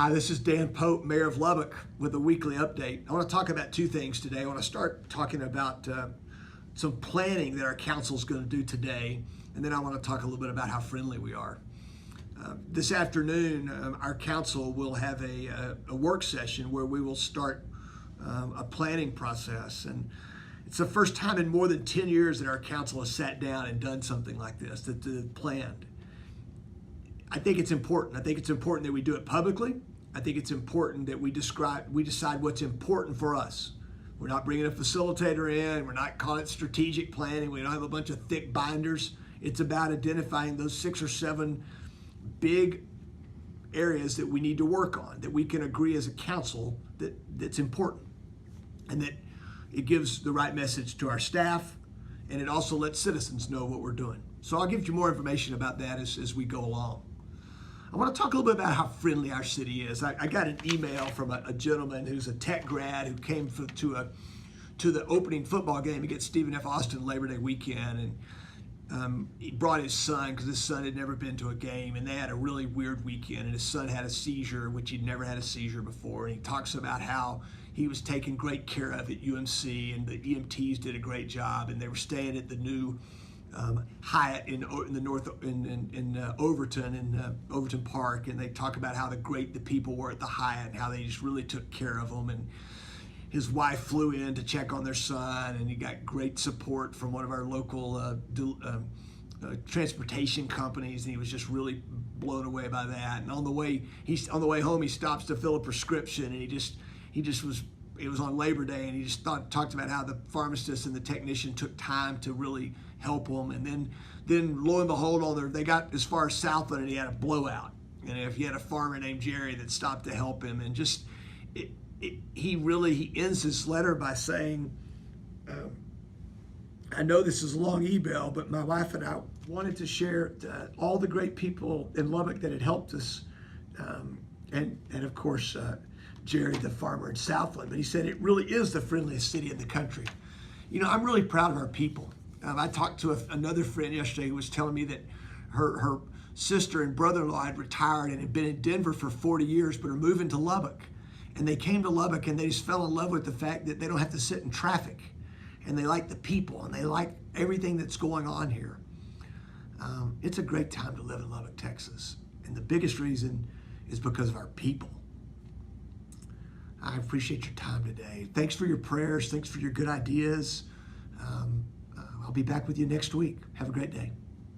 Hi, this is Dan Pope, Mayor of Lubbock, with a weekly update. I want to talk about two things today. I want to start talking about some planning that our council is going to do today, and then I want to talk a little bit about how friendly we are. This afternoon, our council will have a work session where we will start a planning process, and it's the first time in more than 10 years that our council has sat down and done something like this, that planned. I think it's important. I think it's important that we do it publicly. I think it's important that we decide what's important for us. We're not bringing a facilitator in. We're not calling it strategic planning. We don't have a bunch of thick binders. It's about identifying those 6 or 7 big areas that we need to work on, that we can agree as a council that's important, and that it gives the right message to our staff, and it also lets citizens know what we're doing. So I'll give you more information about that as we go along. I want to talk a little bit about how friendly our city is. I got an email from a gentleman who's a tech grad who came to the opening football game against Stephen F. Austin Labor Day weekend, and he brought his son because his son had never been to a game, and they had a really weird weekend, and his son had a seizure, which he'd never had a seizure before, and he talks about how he was taken great care of at UMC, and the EMTs did a great job, and they were staying at the new Hyatt in the north in Overton Park, and they talk about how great the people were at the Hyatt and how they just really took care of them. And his wife flew in to check on their son, and he got great support from one of our local transportation companies, and he was just really blown away by that. And on the way home, he stops to fill a prescription, and he just was. It was on Labor Day, and he just talked about how the pharmacist and the technician took time to really help him. And then lo and behold, they got as far as Southland, and he had a blowout. And if he had a farmer named Jerry that stopped to help him, and just he ends his letter by saying, I know this is a long email, but my wife and I wanted to share all the great people in Lubbock that had helped us, and of course, Jerry, the farmer in Southland. But he said it really is the friendliest city in the country. You know, I'm really proud of our people. I talked to another friend yesterday who was telling me that her sister and brother-in-law had retired and had been in Denver for 40 years, but are moving to Lubbock. And they came to Lubbock, and they just fell in love with the fact that they don't have to sit in traffic. And they like the people, and they like everything that's going on here. It's a great time to live in Lubbock, Texas. And the biggest reason is because of our people. I appreciate your time today. Thanks for your prayers. Thanks for your good ideas. I'll be back with you next week. Have a great day.